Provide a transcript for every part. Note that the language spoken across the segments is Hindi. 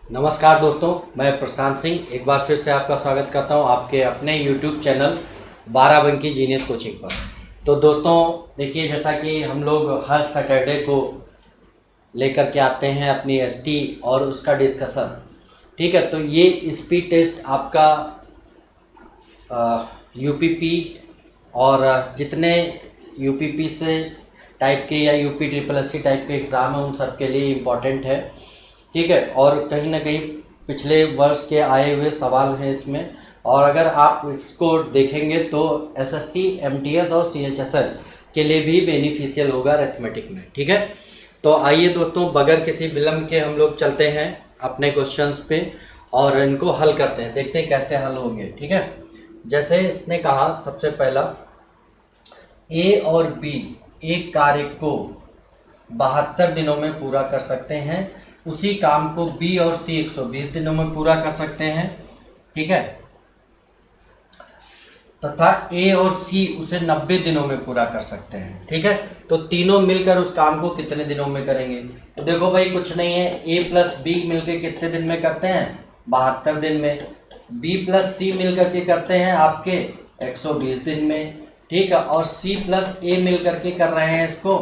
नमस्कार दोस्तों, मैं प्रशांत सिंह एक बार फिर से आपका स्वागत करता हूं आपके अपने YouTube चैनल 12 जीनियस कोचिंग पर। तो दोस्तों देखिए, जैसा कि हम लोग हर सैटरडे को लेकर के आते हैं अपनी एसटी और उसका डिस्कशन, ठीक है। तो ये स्पीड टेस्ट आपका यूपीपी और जितने यूपीपी से टाइप के या यूपी ट्रिपल एससी टाइप के एग्ज़ाम हैं उन सब के लिए इम्पॉर्टेंट है, ठीक है। और कहीं ना कहीं पिछले वर्ष के आए हुए सवाल हैं इसमें, और अगर आप इसको देखेंगे तो एसएससी, एमटीएस और सीएचएसएल के लिए भी बेनिफिशियल होगा अरिथमेटिक में, ठीक है। तो आइए दोस्तों, बगैर किसी विलम्ब के हम लोग चलते हैं अपने क्वेश्चंस पे और इनको हल करते हैं, देखते हैं कैसे हल होंगे, ठीक है। जैसे इसने कहा, सबसे पहला ए और बी एक कार्य को 72 दिनों में पूरा कर सकते हैं, उसी काम को बी और सी 120 दिनों में पूरा कर सकते हैं, ठीक है। तथा ए और सी उसे 90 दिनों में पूरा कर सकते हैं, ठीक है। तो तीनों मिलकर उस काम को कितने दिनों में करेंगे? तो देखो भाई, कुछ नहीं है, ए प्लस बी मिलकर कितने दिन में करते हैं? 72 दिन में। बी प्लस सी मिलकर के करते हैं आपके 120 दिन में, ठीक है। और सी प्लस ए मिलकर के कर रहे हैं इसको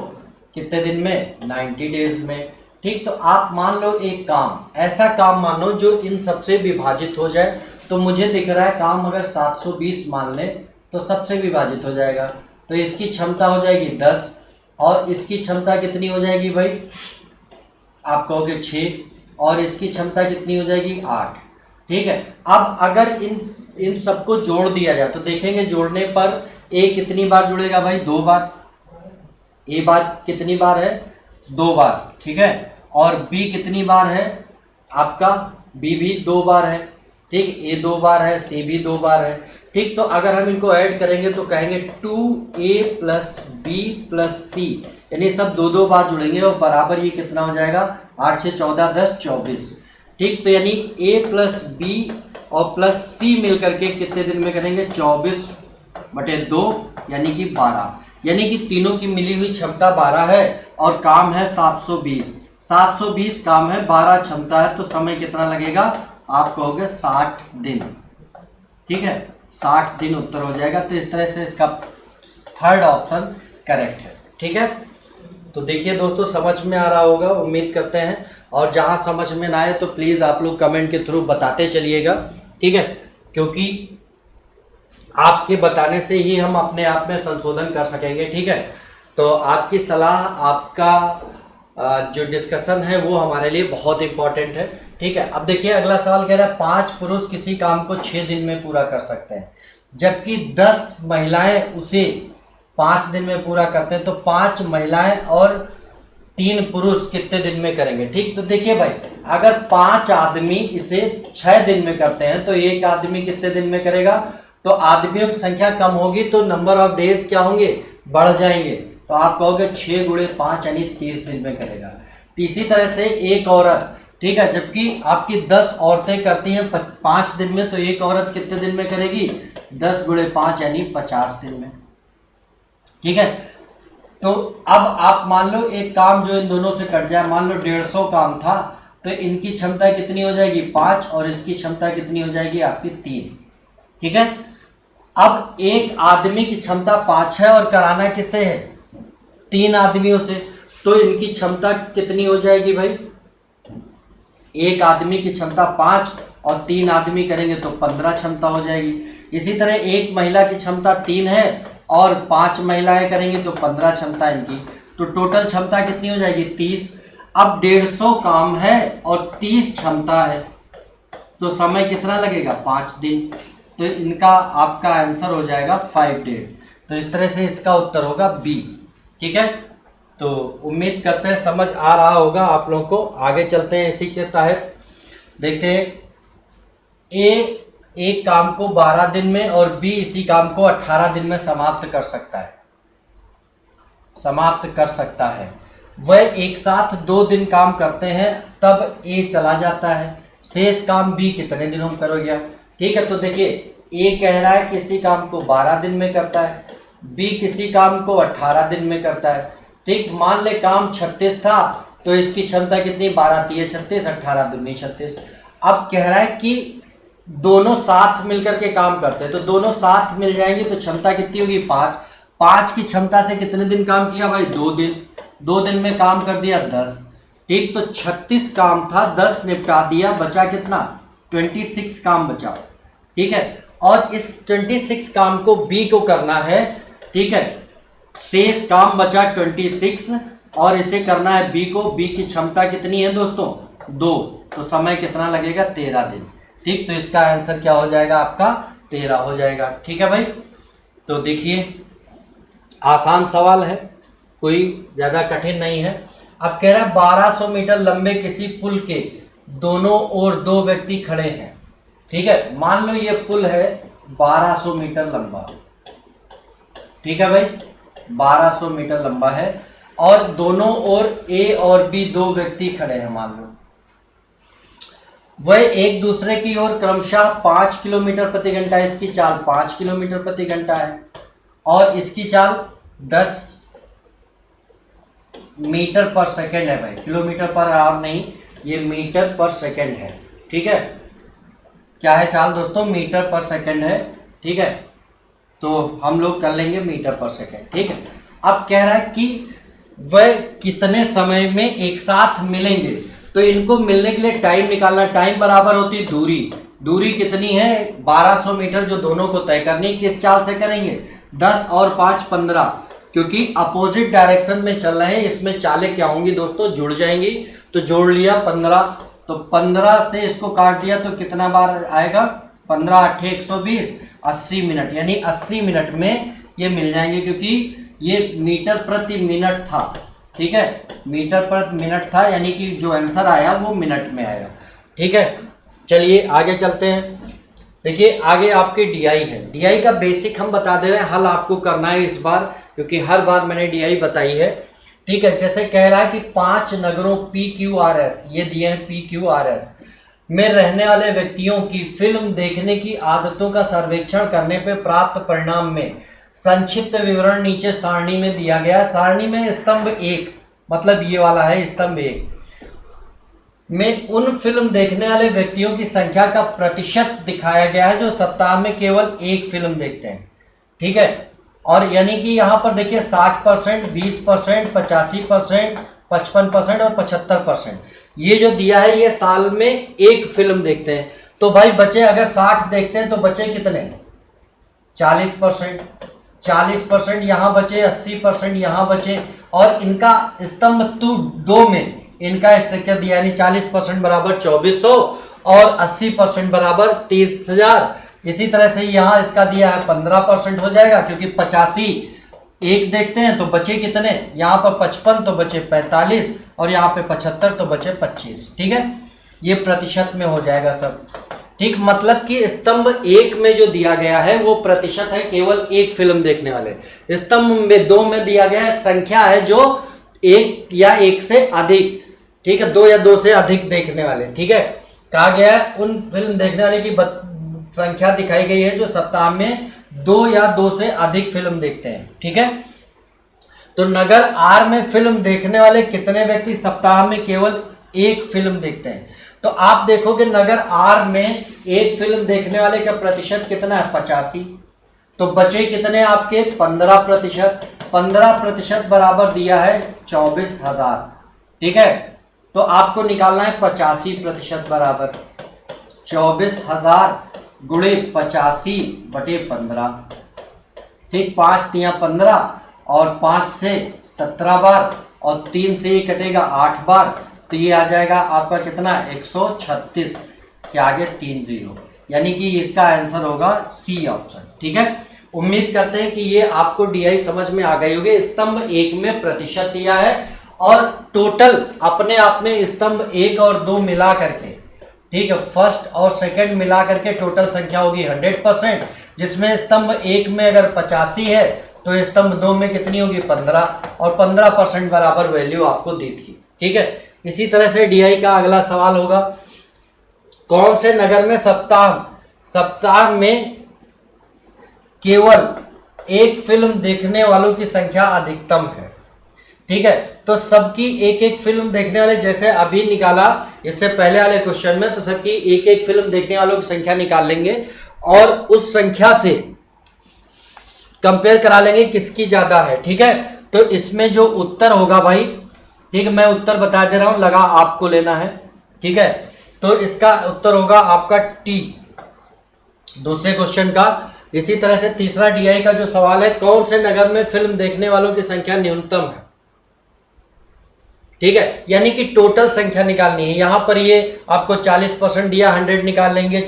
कितने दिन में? 90 डेज में, ठीक। तो आप मान लो एक काम, ऐसा काम मानो जो इन सबसे विभाजित हो जाए। तो मुझे दिख रहा है काम अगर 720 मान ले तो सबसे विभाजित हो जाएगा, तो इसकी क्षमता हो जाएगी 10 और इसकी क्षमता कितनी हो जाएगी भाई? आप कहोगे 6, और इसकी क्षमता कितनी हो जाएगी? 8, ठीक है। अब अगर इन सबको जोड़ दिया जाए तो देखेंगे जोड़ने पर ए कितनी बार जुड़ेगा भाई? 2 बार। ए बार कितनी बार है? 2 बार, ठीक है। और बी कितनी बार है आपका? बी भी 2 बार है, ठीक। ए 2 बार है, सी भी 2 बार है, ठीक। तो अगर हम इनको ऐड करेंगे तो कहेंगे 2a प्लस बी प्लस सी, यानी सब 2-2 बार जुड़ेंगे और बराबर ये कितना हो जाएगा? 8 6 14 10 24, ठीक। तो यानी ए प्लस बी और प्लस सी मिलकर के कितने दिन में करेंगे? 24/2 यानी कि 12, यानी कि तीनों की मिली हुई क्षमता 12 है और काम है 720 काम है, 12 क्षमता है, तो समय कितना लगेगा? आप कहोगे 60 दिन, ठीक है। 60 दिन उत्तर हो जाएगा। तो इस तरह से इसका थर्ड ऑप्शन करेक्ट है, ठीक है। तो देखिए दोस्तों, समझ में आ रहा होगा उम्मीद करते हैं, और जहां समझ में ना आए तो प्लीज़ आप लोग कमेंट के थ्रू बताते चलिएगा, ठीक है, क्योंकि आपके बताने से ही हम अपने आप में संशोधन कर सकेंगे, ठीक है। तो आपकी सलाह, आपका जो डिस्कशन है वो हमारे लिए बहुत इंपॉर्टेंट है, ठीक है। अब देखिए अगला सवाल कह रहा है 5 पुरुष किसी काम को 6 दिन में पूरा कर सकते हैं, जबकि 10 महिलाएं उसे 5 दिन में पूरा करते हैं। तो 5 महिलाएं और 3 पुरुष कितने दिन में करेंगे? ठीक। तो देखिए भाई, अगर 5 आदमी इसे 6 दिन में करते हैं तो एक आदमी कितने दिन में करेगा? तो आदमियों की संख्या कम होगी तो नंबर ऑफ डेज क्या होंगे? बढ़ जाएंगे। तो आप कहोगे 6 × 5 यानी 30 दिन में करेगा। इसी तरह से एक औरत, ठीक है, जबकि आपकी 10 औरतें करती हैं 5 दिन में, तो एक औरत कितने दिन में करेगी? 10 × 5 यानी 50 दिन में, ठीक है। तो अब आप मान लो एक काम जो इन दोनों से कट जाए, मान लो 150 काम था, तो इनकी क्षमता कितनी हो जाएगी? 5, और इसकी क्षमता कितनी हो जाएगी आपकी? 3, ठीक है। अब एक आदमी की क्षमता 5 है और कराना किससे है? 3 आदमियों से, तो इनकी क्षमता कितनी हो जाएगी भाई? एक आदमी की क्षमता 5 और 3 आदमी करेंगे तो 15 क्षमता हो जाएगी। इसी तरह एक महिला की क्षमता 3 है और 5 महिलाएं करेंगी तो 15 क्षमता इनकी, तो टोटल क्षमता कितनी हो जाएगी? 30। अब 150 काम है और 30 क्षमता है, तो समय कितना लगेगा? 5 दिन। तो इनका आपका आंसर हो जाएगा 5 डेज। तो इस तरह से इसका उत्तर होगा बी, ठीक है। तो उम्मीद करते हैं समझ आ रहा होगा आप लोगों को। आगे चलते हैं, इसी के तहत देखते हैं। ए एक काम को 12 दिन में और बी इसी काम को 18 दिन में समाप्त कर सकता है। वह एक साथ 2 दिन काम करते हैं, तब ए चला जाता है, शेष काम बी कितने दिनों में करोगे? ठीक है। तो देखिए, ए कह रहा है किसी काम को 12 दिन में करता है, बी किसी काम को 18 दिन में करता है, ठीक। मान ले काम 36 था तो इसकी क्षमता कितनी, 12 3 36, 18 दूनी 36। अब कह रहा है कि दोनों साथ मिलकर के काम करते हैं, तो दोनों साथ मिल जाएंगे तो क्षमता कितनी होगी, 5। 5 की क्षमता से कितने दिन काम किया भाई, 2 दिन। 2 दिन में काम कर दिया 10, ठीक। तो 36 काम था, 10 निपटा दिया, बचा कितना, 26 काम बचा, ठीक है। और इस 26 काम को बी को करना है, ठीक है। शेष काम बचा 26 और इसे करना है बी को। बी की क्षमता कितनी है दोस्तों, 2। तो समय कितना लगेगा, 13 दिन, ठीक। तो इसका आंसर क्या हो जाएगा आपका, 13 हो जाएगा, ठीक है भाई। तो देखिए आसान सवाल है, कोई ज़्यादा कठिन नहीं है। अब कह रहा है 1200 मीटर लंबे किसी पुल के दोनों ओर 2 व्यक्ति खड़े हैं, ठीक है। मान लो ये पुल है 1200 मीटर लंबा, ठीक है भाई, 1200 मीटर लंबा है और दोनों ओर ए और बी 2 व्यक्ति खड़े हैं। मान लो वह एक दूसरे की ओर क्रमशः 5 किलोमीटर प्रति घंटा, इसकी चाल 5 किलोमीटर प्रति घंटा है और इसकी चाल 10 मीटर पर सेकेंड है भाई, किलोमीटर पर आवर नहीं, ये मीटर पर सेकेंड है, ठीक है। क्या है चाल दोस्तों, मीटर पर सेकेंड है, ठीक है। तो हम लोग कर लेंगे मीटर पर सेकेंड, ठीक है। अब कह रहा है कि वह कितने समय में एक साथ मिलेंगे, तो इनको मिलने के लिए टाइम निकालना। टाइम बराबर होती है दूरी, दूरी कितनी है 1200 मीटर जो दोनों को तय करनी, किस चाल से करेंगे, 10 और 5 15, क्योंकि अपोजिट डायरेक्शन में चल रहे हैं, इसमें चालें क्या होंगी दोस्तों, जुड़ जाएंगी। तो जोड़ लिया 15, तो 15 से इसको काट दिया तो कितना बार आएगा, 15 8 120, 80 मिनट, यानी 80 मिनट में ये मिल जाएंगे, क्योंकि ये मीटर प्रति मिनट था, ठीक है, मीटर प्रति मिनट था, यानी कि जो आंसर आया वो मिनट में आएगा, ठीक है। चलिए आगे चलते हैं। देखिए आगे आपके डीआई है, डीआई का बेसिक हम बता दे रहे हैं, हल आपको करना है इस बार, क्योंकि हर बार मैंने डीआई बताई है, ठीक है। जैसे कह रहा है कि 5 नगरों PQRS, ये दिए हैं PQRS में रहने वाले व्यक्तियों की फिल्म देखने की आदतों का सर्वेक्षण करने पर प्राप्त परिणाम में संक्षिप्त विवरण नीचे सारणी में दिया गया है। सारणी में स्तंभ 1, मतलब ये वाला है स्तंभ 1 में उन फिल्म देखने वाले व्यक्तियों की संख्या का प्रतिशत दिखाया गया है जो सप्ताह में केवल एक फिल्म देखते हैं, ठीक है। और यानी कि यहाँ पर देखिए 60%, 20%, 85%, 55% और 75%, ये जो दिया है ये साल में एक फिल्म देखते हैं। तो भाई बच्चे अगर 60 देखते हैं तो बच्चे कितने, 40%, 40% यहाँ बचे, 80% यहाँ बचे, और इनका स्तंभ 2 में इनका स्ट्रक्चर दिया, यानी 40% बराबर 2400 और 80% बराबर 30,000। इसी तरह से यहाँ इसका दिया है 15% हो जाएगा, क्योंकि 85 एक देखते हैं तो बचे कितने, यहाँ पर 55 तो बचे 45 और यहाँ पे 75 तो बचे 25, ठीक है। ये प्रतिशत में हो जाएगा सब, ठीक। मतलब कि स्तंभ 1 में जो दिया गया है वो प्रतिशत है केवल एक फिल्म देखने वाले, स्तंभ में 2 में दिया गया है संख्या है जो 1 या 1 से अधिक, ठीक है, 2 या 2 से अधिक देखने वाले, ठीक है। कहा गया है उन फिल्म देखने वाले की संख्या दिखाई गई है जो सप्ताह में 2 या 2 से अधिक फिल्म देखते हैं, ठीक है। तो नगर आर में फिल्म देखने वाले कितने व्यक्ति सप्ताह में केवल एक फिल्म देखते हैं, तो आप देखोगे नगर आर में एक फिल्म देखने वाले का प्रतिशत कितना है, 85। तो बचे कितने आपके 15%, 15% बराबर दिया है 24,000, ठीक है। तो आपको निकालना है 85% बराबर 24,000 गुणे 85/15, ठीक। 5 तिया 15 और 5 से 17 बार और 3 से ये कटेगा 8 बार, तो ये आ जाएगा आपका कितना, 136 के आगे 3 0, यानी कि इसका आंसर होगा सी ऑप्शन, ठीक है। उम्मीद करते हैं कि ये आपको डीआई समझ में आ गई होगी। स्तंभ 1 में प्रतिशत दिया है और टोटल अपने आप में स्तंभ 1 और 2 मिला करके, ठीक है, फर्स्ट और सेकंड मिला करके टोटल संख्या होगी 100%, जिसमें स्तंभ 1 में अगर 85 है तो स्तंभ 2 में कितनी होगी 15, और 15% बराबर वैल्यू आपको दी थी, ठीक है। इसी तरह से डीआई का अगला सवाल होगा, कौन से नगर में सप्ताह में केवल एक फिल्म देखने वालों की संख्या अधिकतम है। ठीक है। तो सबकी एक एक फिल्म देखने वाले, जैसे अभी निकाला इससे पहले वाले क्वेश्चन में, तो सबकी एक एक फिल्म देखने वालों की संख्या निकाल लेंगे और उस संख्या से कंपेयर करा लेंगे किसकी ज्यादा है। ठीक है, तो इसमें जो उत्तर होगा भाई, ठीक है, मैं उत्तर बता दे रहा हूं, लगा आपको लेना है। ठीक है, तो इसका उत्तर होगा आपका टी, दूसरे क्वेश्चन का। इसी तरह से तीसरा डीआई का जो सवाल है, कौन से नगर में फिल्म देखने वालों की संख्या न्यूनतम है। ठीक है, यानी कि टोटल संख्या निकालनी है। यहां पर ये आपको 40% दिया, 100 निकाल लेंगे,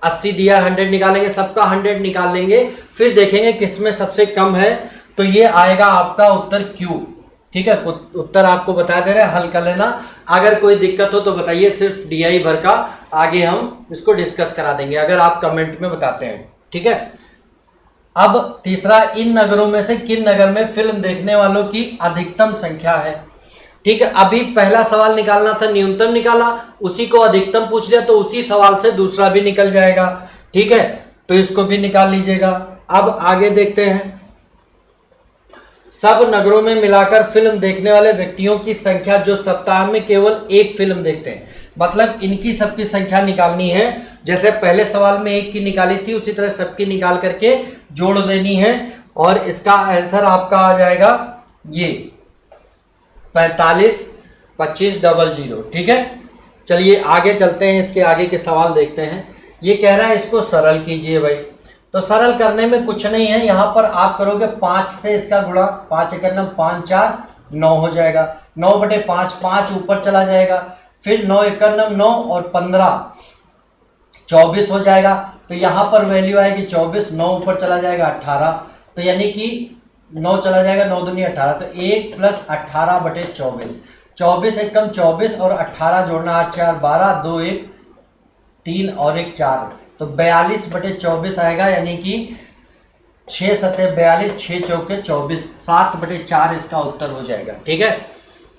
80 दिया, 100 निकालेंगे, सबका 100 निकाल लेंगे, फिर देखेंगे किसमें सबसे कम है, तो ये आएगा आपका उत्तर क्यू। ठीक है, उत्तर आपको बता दे रहे हैं, हल कर लेना। अगर कोई दिक्कत हो तो बताइए, सिर्फ डीआई भर का, आगे हम इसको डिस्कस करा देंगे अगर आप कमेंट में बताते हैं। ठीक है, अब तीसरा, इन नगरों में से किन नगर में फिल्म देखने वालों की अधिकतम संख्या है। ठीक है, अभी पहला सवाल निकालना था, न्यूनतम निकाला, उसी को अधिकतम पूछ लिया, तो उसी सवाल से दूसरा भी निकल जाएगा। ठीक है, तो इसको भी निकाल लीजिएगा। अब आगे देखते हैं, सब नगरों में मिलाकर फिल्म देखने वाले व्यक्तियों की संख्या जो सप्ताह में केवल एक फिल्म देखते हैं, मतलब इनकी सबकी संख्या निकालनी है। जैसे पहले सवाल में एक की निकाली थी, उसी तरह सबकी निकाल करके जोड़ देनी है, और इसका आंसर आपका आ जाएगा ये 45 25 00। ठीक है, चलिए आगे चलते हैं, इसके आगे के सवाल देखते हैं। ये कह रहा है इसको सरल कीजिए भाई, तो सरल करने में कुछ नहीं है, यहां पर आप करोगे 5 से इसका गुणा, 5 एक 5 4 9 हो जाएगा, 9/5, 5 ऊपर चला जाएगा, फिर 9 एक 9 और 15 24 हो जाएगा। तो यहां पर वैल्यू आएगी 24, 9 ऊपर चला जाएगा 18, तो यानी कि 9 चला जाएगा, 9 दूनी 18, तो 1 + 18/24, 24 एक 24 और 18 जोड़ना 8 4 12, 2 1 3 और 1 4, तो 42/24 आएगा, यानी कि 6 7 42, 6 चौके 24, 7/4 इसका उत्तर हो जाएगा। ठीक है,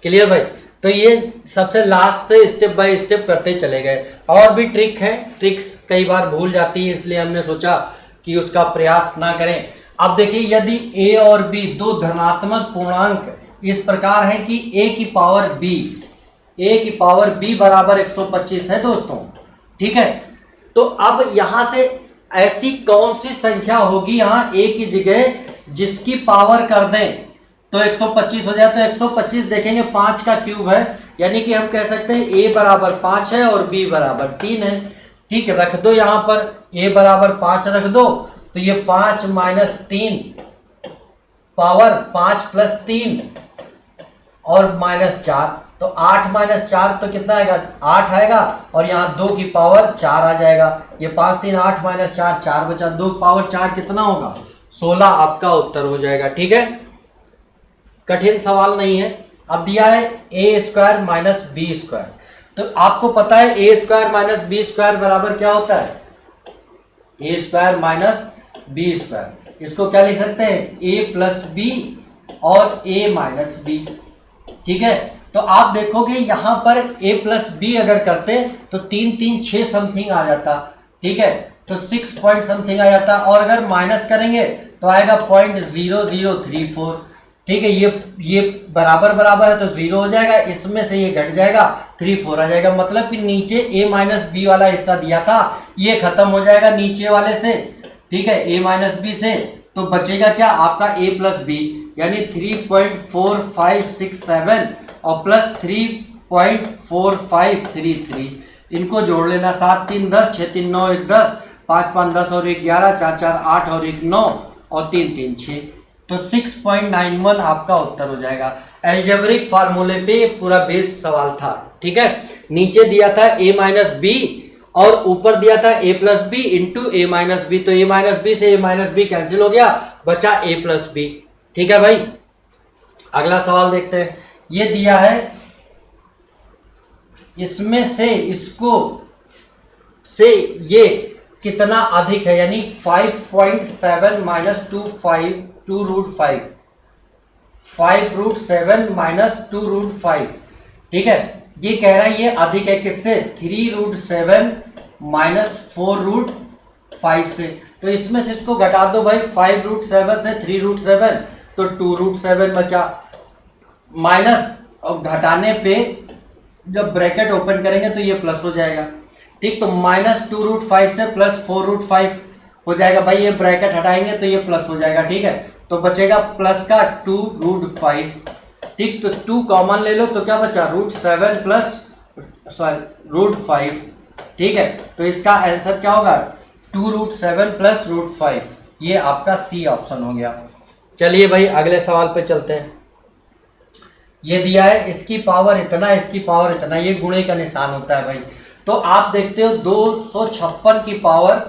क्लियर भाई। तो ये सबसे लास्ट से स्टेप बाय स्टेप करते चले गए। और भी ट्रिक है, ट्रिक्स कई बार भूल जाती है, इसलिए हमने सोचा कि उसका प्रयास ना करें। अब देखिए, यदि a और b दो धनात्मक पूर्णांक इस प्रकार है कि a की पावर b बराबर 125 है दोस्तों। ठीक है, तो अब यहां से ऐसी कौन सी संख्या होगी यहां a की जगह जिसकी पावर कर दें तो 125 हो जाए। तो 125 देखेंगे 5 का क्यूब है, यानी कि हम कह सकते हैं a बराबर 5 है और b बराबर 3 है। ठीक है, रख दो यहां पर a बराबर 5 रख दो, तो ये 5 - 3 पावर 5 + 3 और -4, तो 8 - 4 तो कितना आएगा, 8 आएगा, और यहाँ 2 की पावर 4 आ जाएगा। ये 5 3 8 - 4, 4 बचा, 2 की पावर 4 कितना होगा, 16 आपका उत्तर हो जाएगा। ठीक है, कठिन सवाल नहीं है। अब दिया है a² - b², तो आपको पता है a² - b² बराबर क्या होता है, a² - b²। इसको क्या लिख सकते हैं, a + b और a - b। ठीक है, तो आप देखोगे यहां पर a + b अगर करते तो 3 3 6 समथिंग आ जाता। ठीक है, तो 6 पॉइंट समथिंग आ जाता, और अगर माइनस करेंगे तो आएगा 0.0034। ठीक है, ये बराबर है तो 0 हो जाएगा, इसमें से ये घट जाएगा 3 4 आ जाएगा, मतलब कि नीचे a - b वाला हिस्सा दिया था ये खत्म हो जाएगा नीचे वाले से। ठीक है, a - b से, तो बचेगा क्या आपका a + b, यानी 3.4567 और प्लस 3.4533, इनको जोड़ लेना, 7 3 10, 6 3 9 1 10, 5 5 10 और 1 11, 4 4 8 और 1 9 और 3 3 6, तो 6.91 आपका उत्तर हो जाएगा। एल्जेब्रिक फार्मूले पे पूरा बेस्ड सवाल था। ठीक है, नीचे दिया था a - b और ऊपर दिया था a + b into a - b, तो a - b से a - b कैंसिल हो गया, बचा a + b। ठीक है भाई, अगला सवाल देखते हैं। ये दिया है, इसमें से इसको से ये कितना अधिक है, यानी 5.7 - 2√5, 5√7 - 2√5। ठीक है, ये कह रहा है ये अधिक है किससे, 3√7 - 4√5 से। तो इसमें से इसको घटा दो भाई, 5√7 से 3√7, तो 2√7 बचा, माइनस और घटाने पे जब ब्रैकेट ओपन करेंगे तो ये प्लस हो जाएगा। ठीक, तो -2√5 से +4√5 हो जाएगा भाई, ये ब्रैकेट हटाएंगे तो ये प्लस हो जाएगा। ठीक है, तो बचेगा प्लस का 2√5। ठीक, तो 2 कॉमन ले लो तो क्या बचा √7 प्लस √5। ठीक है, तो इसका आंसर क्या होगा 2√7 प्लस √5। ये आपका सी ऑप्शन हो गया। चलिए भाई अगले सवाल पे चलते हैं। ये दिया है इसकी पावर इतना, इसकी पावर इतना, ये गुणे का निशान होता है भाई। तो आप देखते हो 256 की पावर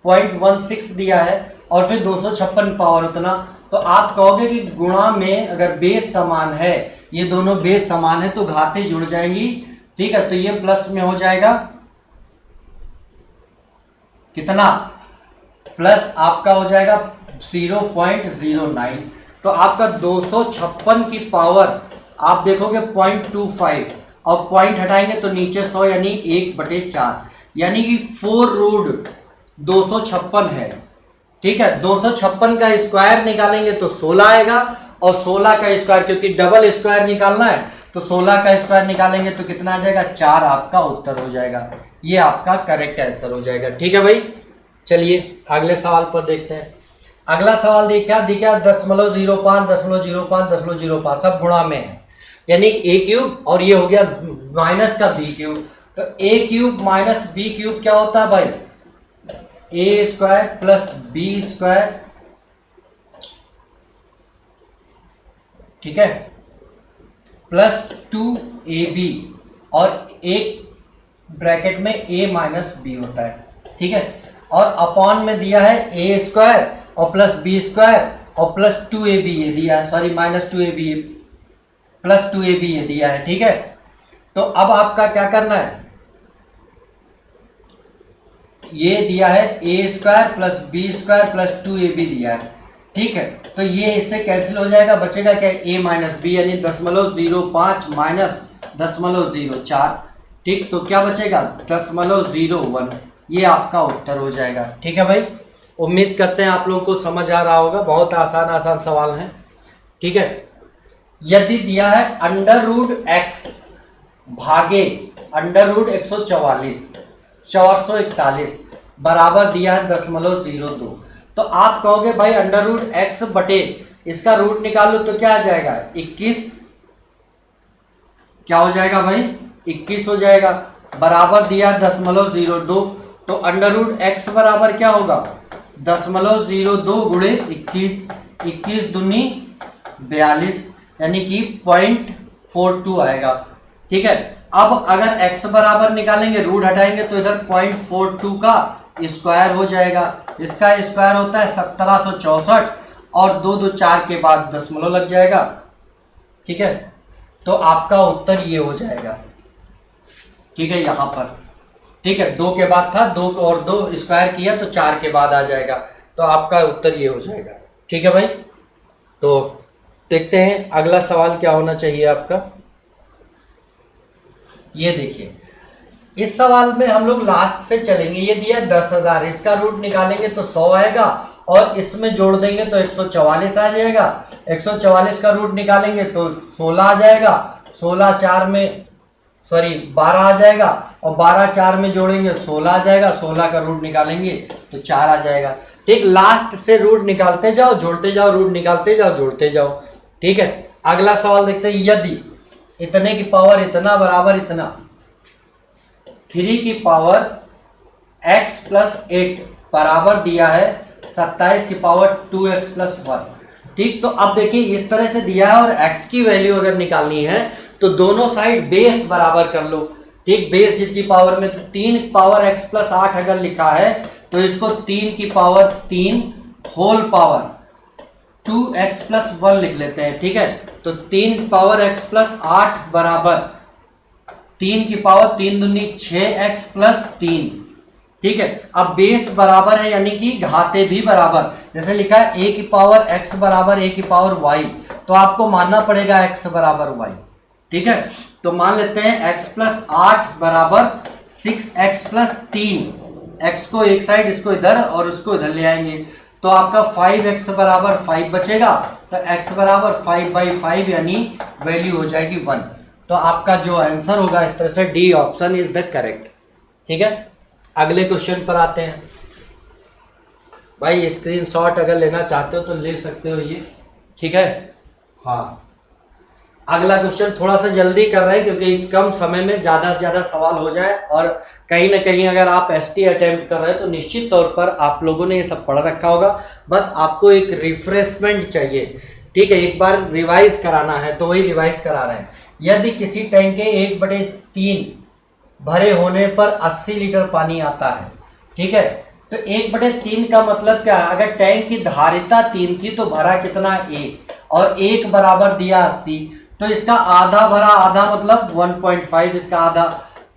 0.16 दिया है और फिर 256 पावर उतना, तो आप कहोगे कि गुणा में अगर बेस समान है, ये दोनों बेस समान है तो घातें जुड़ जाएंगी। ठीक है, तो ये प्लस में हो जाएगा कितना, प्लस आपका हो जाएगा 0.09। तो आपका 256 की पावर आप देखोगे 0.25 और पॉइंट हटाएंगे तो नीचे 100 यानी 1/4, यानी कि 4√256 है। ठीक है, 256 का स्क्वायर निकालेंगे तो 16 आएगा और 16 का स्क्वायर, क्योंकि डबल स्क्वायर निकालना है तो 16 का स्क्वायर निकालेंगे तो कितना आ जाएगा 4, आपका उत्तर हो जाएगा। ये आपका करेक्ट आंसर हो जाएगा। ठीक है भाई, चलिए अगले सवाल पर देखते हैं। अगला सवाल देखा 0.05 0.05 सब गुणा में है, यानी a क्यूब और ये हो गया माइनस का b क्यूब। तो a cube minus b cube क्या होता है भाई, a square plus b square. ठीक है, प्लस 2ab और एक ब्रैकेट में a माइनस b होता है। ठीक है, और अपॉन में दिया है a स्क्वायर और प्लस b स्क्वायर और प्लस 2ab ये दिया है, sorry minus 2ab plus 2ab ये दिया है। ठीक है, तो अब आपका क्या करना है, ये दिया है a square plus b square plus 2ab दिया है। ठीक है, तो ये इससे कैंसिल हो जाएगा, बचेगा क्या a माइनस b यानी 0.05 माइनस 0.04। ठीक, तो क्या बचेगा 0.01। ये आपका उत्तर हो जाएगा। ठीक है भाई, उम्मीद करते हैं आप लोगों को समझ आ रहा होगा, बहुत आसान आसान सवाल हैं। ठीक है, यदि दिया है √x भागे √144 441 बराबर दिया है 0.02, तो आप कहोगे भाई √x बटे इसका रूट निकालो तो क्या आ जाएगा 21, क्या हो जाएगा भाई 21 हो जाएगा, बराबर दिया 0.02। तो √x बराबर क्या होगा 0.02 गुणे 21, 21 दूनी 42 यानी कि 0.42 आएगा। ठीक है, अब अगर x बराबर निकालेंगे रूट हटाएंगे तो इधर 0.42 का स्क्वायर हो जाएगा, इसका स्क्वायर होता है 1764 और 2 2 4 के बाद दशमलव लग जाएगा। ठीक है, तो आपका उत्तर ये हो जाएगा। ठीक है, यहाँ पर ठीक है 2 के बाद था 2 और 2 स्क्वायर किया तो 4 के बाद आ जाएगा, तो आपका उत्तर ये हो जाएगा। ठीक है भाई, तो देखते हैं अगला सवाल क्या होना चाहिए आपका। ये देखिए इस सवाल में हम लोग लास्ट से चलेंगे। ये दिया 10,000, इसका रूट निकालेंगे तो 100 आएगा और इसमें जोड़ देंगे तो 144 आ जाएगा। 144 का रूट निकालेंगे तो 16 आ जाएगा, 16 4 में सॉरी 12 आ जाएगा और 12 4 में जोड़ेंगे 16 आ जाएगा, 16 का रूट निकालेंगे तो 4 आ जाएगा। ठीक, लास्ट से रूट निकालते जाओ जोड़ते जाओ, रूट निकालते जाओ जोड़ते जाओ। ठीक है, अगला सवाल देखते हैं। यदि इतने की पावर इतना बराबर इतना 3 की पावर x प्लस 8 बराबर दिया है 27 की पावर 2x प्लस 1। ठीक, तो अब देखिए इस तरह से दिया है और x की वैल्यू अगर निकालनी है तो दोनों साइड बेस बराबर कर लो। ठीक, बेस जितनी पावर में तो 3 पावर x प्लस 8 अगर लिखा है तो इसको 3 की power 3 whole power 2x plus 1 लिख लेते हैं। ठीक है, तो 3 पावर x प्लस 8 बराबर 3 की पावर 3 दूनी 6x प्लस 3। ठीक है, अब बेस बराबर है यानी कि घाते भी बराबर, जैसे लिखा है a की पावर x बराबर a की पावर y, तो आपको मानना पड़ेगा x बराबर y। ठीक है, तो मान लेते हैं x प्लस 8 बराबर 6x प्लस 3, x को एक साइड इसको इधर और उसको इधर ले आएंगे तो आपका 5x बराबर 5 बचेगा तो x बराबर 5/5 यानी वैल्यू हो जाएगी 1। तो आपका जो आंसर होगा इस तरह से D option is the correct. ठीक है, अगले क्वेश्चन पर आते हैं। भाई स्क्रीनशॉट अगर लेना चाहते हो तो ले सकते हो ये। ठीक है, हाँ अगला क्वेश्चन थोड़ा सा जल्दी कर रहे हैं क्योंकि कम समय में ज़्यादा से ज़्यादा सवाल हो जाए, और कहीं ना कहीं अगर आप एसटी अटेम्प्ट कर रहे हैं तो निश्चित तौर पर आप लोगों ने ये सब पढ़ रखा होगा, बस आपको एक रिफ्रेशमेंट चाहिए। ठीक है, एक बार रिवाइज कराना है तो वही रिवाइज करा रहे हैं। यदि किसी टैंक के 1/3 भरे होने पर 80 लीटर पानी आता है, ठीक है, तो 1/3 का मतलब क्या है? अगर टैंक की धारिता 3 थी तो भरा कितना? 1, और 1 बराबर दिया 80, तो इसका आधा भरा, आधा मतलब 1.5, इसका आधा,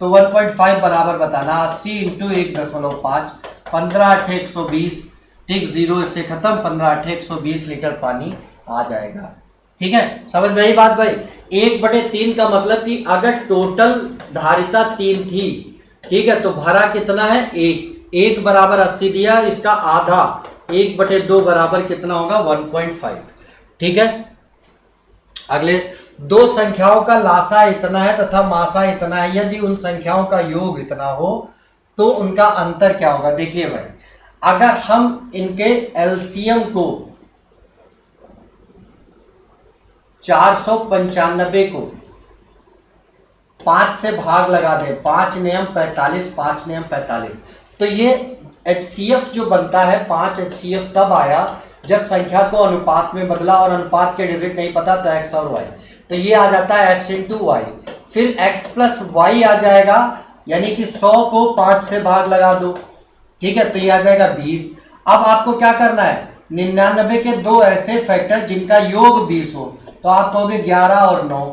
तो 1.5 बराबर बताना 80 × 1.5, 15 × 120, ठीक, 0 इससे खत्म, 15 × 120 लीटर पानी आ जाएगा। ठीक है, समझ में आई बात भाई? 1/3 का मतलब कि अगर टोटल धारिता 3 थी, ठीक है, तो भरा कितना है? 1 बराबर 80 दिया, इसका आधा 1/2 बराबर कितना होगा? 1.5। ठीक है, अगले दो संख्याओं का लासा इतना है तथा मासा इतना है, यदि उन संख्याओं का योग इतना हो तो उनका अंतर क्या होगा? देखिए भाई, अगर हम इनके एलसीएम को 495 को 5 से भाग लगा दें, 5 नियम 45, 5 नियम 45, तो ये HCF जो बनता है 5 HCF तब आया जब संख्या को अनुपात में बदला, और अनुपात के डिजिट नहीं पता तो x और y, तो ये आ जाता है x × y, फिर x + y आ जाएगा, यानी कि 100 को 5 से भाग लगा दो, ठीक है, तो ये आ जाएगा 20। अब आपको क्या करना है? 99 के दो ऐसे फैक्टर जिनका योग 20 हो, तो आप कहोगे 11 और 9,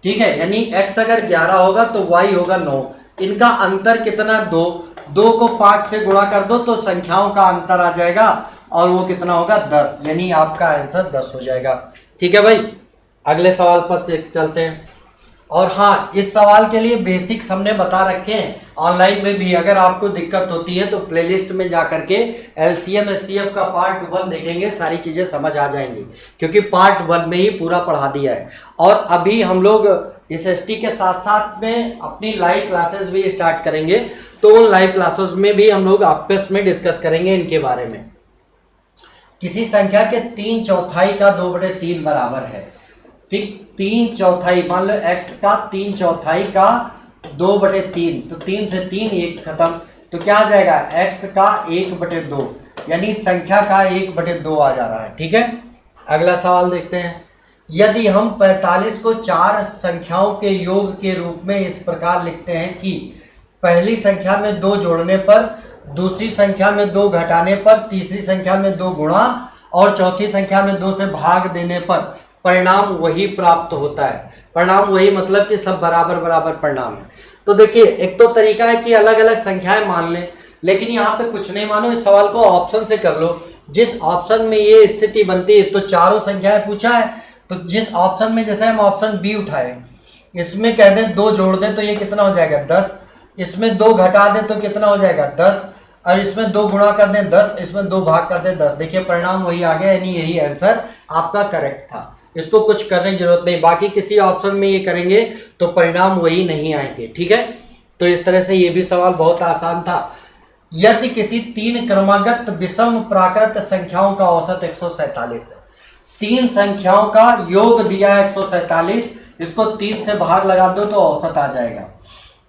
ठीक है, यानी x अगर 11 होगा तो y होगा 9, इनका अंतर कितना? 2, 2 को 5 से गुणा कर दो तो संख्याओं का अंतर आ जाएगा, और वो कितना होगा? 10, यानी आपका आंसर 10 हो जाएगा। ठीक है भाई, अगले सवाल पर चलते हैं। और हाँ, इस सवाल के लिए बेसिक्स हमने बता रखे हैं ऑनलाइन में भी, अगर आपको दिक्कत होती है तो प्लेलिस्ट में जा करके एलसीएम एचसीएफ का पार्ट 1 देखेंगे, सारी चीज़ें समझ आ जाएंगी, क्योंकि पार्ट 1 में ही पूरा पढ़ा दिया है। और अभी हम लोग इस एसटी के साथ साथ में अपनी लाइव क्लासेस भी स्टार्ट करेंगे, तो उन लाइव क्लासेस में भी हम लोग आपस में डिस्कस करेंगे इनके बारे में। किसी संख्या के 3/4 का 2/3 बराबर है, ठीक, 3/4, मान लो x का 3/4 का 2/3, तो 3 से 3 1 खत्म, तो क्या आ जाएगा? x का 1/2, यानी संख्या का 1/2 आ जा रहा है। ठीक है, अगला सवाल देखते हैं। यदि हम 45 को 4 संख्याओं के योग के रूप में इस प्रकार लिखते हैं कि पहली संख्या में 2 जोड़ने पर, दूसरी संख्या में 2 घटाने पर, तीसरी संख्या में 2 गुणा और चौथी संख्या में 2 से भाग देने पर परिणाम वही प्राप्त होता है। परिणाम वही मतलब कि सब बराबर बराबर परिणाम है। तो देखिए, एक तो तरीका है कि अलग अलग संख्याएं मान लें, लेकिन यहाँ पे कुछ नहीं मानो, इस सवाल को ऑप्शन से कर लो। जिस ऑप्शन में ये स्थिति बनती है, तो चारों संख्याएं पूछा है, तो जिस ऑप्शन में, जैसे हम ऑप्शन बी उठाए, इसमें कह दें 2 जोड़ दें तो ये कितना हो जाएगा? 10, इसमें 2 घटा दें तो कितना हो जाएगा? 10, और इसमें 2 गुणा कर दें 10, इसमें 2 भाग कर दें 10। देखिए परिणाम वही आ गया, यानी यही आंसर आपका करेक्ट था। इसको कुछ करने की जरूरत नहीं, बाकी किसी ऑप्शन में ये करेंगे तो परिणाम वही नहीं आएंगे। ठीक है, तो इस तरह से ये भी सवाल बहुत आसान था। यदि किसी 3 क्रमागत विषम प्राकृत संख्याओं का औसत 147 है, 3 संख्याओं का योग दिया है 147, इसको 3 से भाग लगा दो तो औसत आ जाएगा।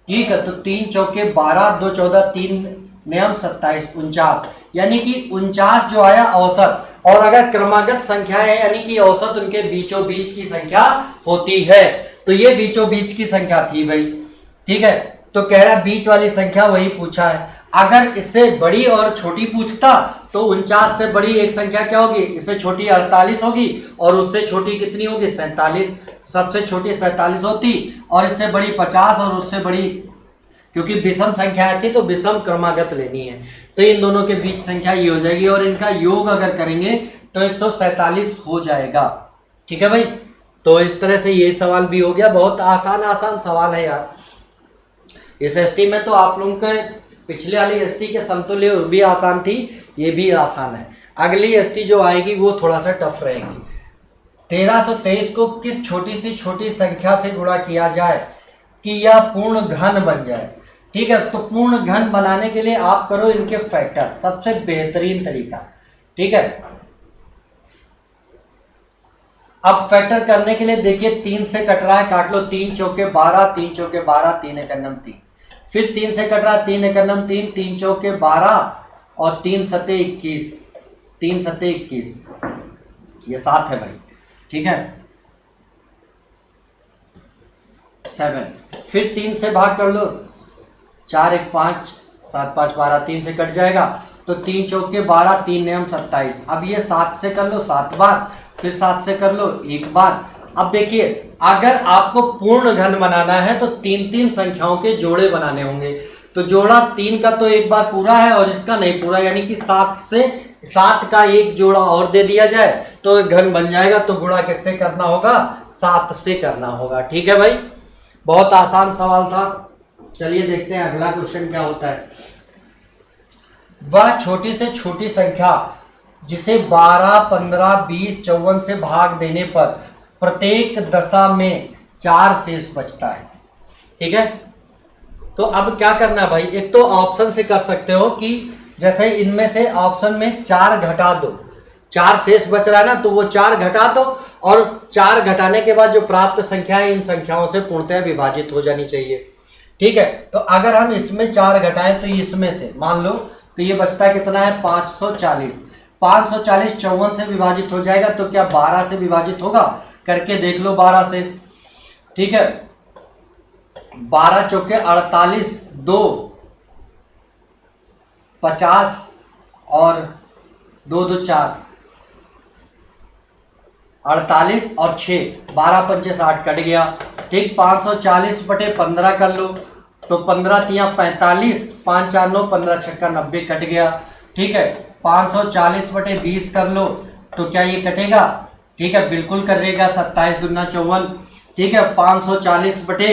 ठीक है, तो 3 चौके 12, 2 14, 3 नियम 27, 49, यानी कि 49 जो आया औसत। और अगर क्रमागत संख्या है, यानी कि औसत उनके बीचों बीच की संख्या होती है, तो ये बीचों बीच की संख्या थी भाई। ठीक है, तो कह रहा बीच वाली संख्या वही पूछा है। अगर इससे बड़ी और छोटी पूछता तो 49 से बड़ी एक संख्या क्या होगी? इससे छोटी 48 होगी, और उससे छोटी कितनी होगी? 47। सबसे छोटी 47 होती, और इससे बड़ी 50, और उससे बड़ी, क्योंकि विषम संख्या थी तो विषम क्रमागत लेनी है, तो इन दोनों के बीच संख्या ये हो जाएगी, और इनका योग अगर करेंगे तो 147 हो जाएगा। ठीक है भाई, तो इस तरह से ये सवाल भी हो गया। बहुत आसान सवाल है यार। इस एसटी में तो आप लोगों के पिछले वाली एसटी के समतुल्य भी आसान थी, ये भी आसान है। अगली एसटी जो आएगी वो थोड़ा सा टफ रहेगी। 1323 को किस छोटी सी छोटी संख्या से गुणा किया जाए कि यह पूर्ण घन बन जाए। ठीक है, तो पूर्ण घन बनाने के लिए आप करो इनके फैक्टर, सबसे बेहतरीन तरीका। ठीक है, अब फैक्टर करने के लिए देखिए 3 से कट रहा है, काट लो, 3 चौके 12, 3 चौके 12, 3 एकम 3, फिर 3 से कट रहा है, 3 एकम 3, 3 चौके 12 और 3 सते 21, 3 सते 21, ये 7 है भाई। ठीक है, 7, फिर 3 से भाग कर लो, 4 1 5, 7 5 12, 3 से कट जाएगा तो 3 चौके 12, 3 नियम 27। अब ये 7 से कर लो 7 बार, फिर 7 से कर लो 1 बार। अब देखिए अगर आपको पूर्ण घन बनाना है तो 3 संख्याओं के जोड़े बनाने होंगे। तो जोड़ा 3 का तो एक बार पूरा है और इसका नहीं पूरा, यानी कि 7 का एक जोड़ा और दे दिया जाए तो घन बन जाएगा। तो गुणा किससे करना होगा? 7 से करना होगा। ठीक है भाई, बहुत आसान सवाल था। चलिए देखते हैं अगला क्वेश्चन क्या होता है। वह छोटी से छोटी संख्या जिसे 12, 15, 20, 54 से भाग देने पर प्रत्येक दशा में 4 शेष बचता है। ठीक है, तो अब क्या करना है भाई, एक तो ऑप्शन से कर सकते हो कि जैसे इनमें से ऑप्शन में 4 घटा दो, 4 शेष बच रहा है ना, तो वो 4 घटा दो और 4 घटाने के बाद जो प्राप्त संख्या है इन संख्याओं से पूर्णतः विभाजित हो जानी चाहिए। ठीक है, तो अगर हम इसमें 4 घटाएं तो इसमें से मान लो तो ये बचता कितना है? 540। 540 54 से विभाजित हो जाएगा तो क्या 12 से विभाजित होगा? करके देख लो 12 से। ठीक है, 12 चौके 48, 2 50 और 2 2 4, 48 और 6, 12 पंचे 60 कट गया। ठीक, 540 बटे 15 कर लो तो 15 तिया 45, 5 4 9, 15 छक्का 90 कट गया। ठीक है, 540 बटे 20 कर लो तो क्या ये कटेगा? ठीक है, बिल्कुल करेगा, 27 दूना 54। ठीक है, 540 बटे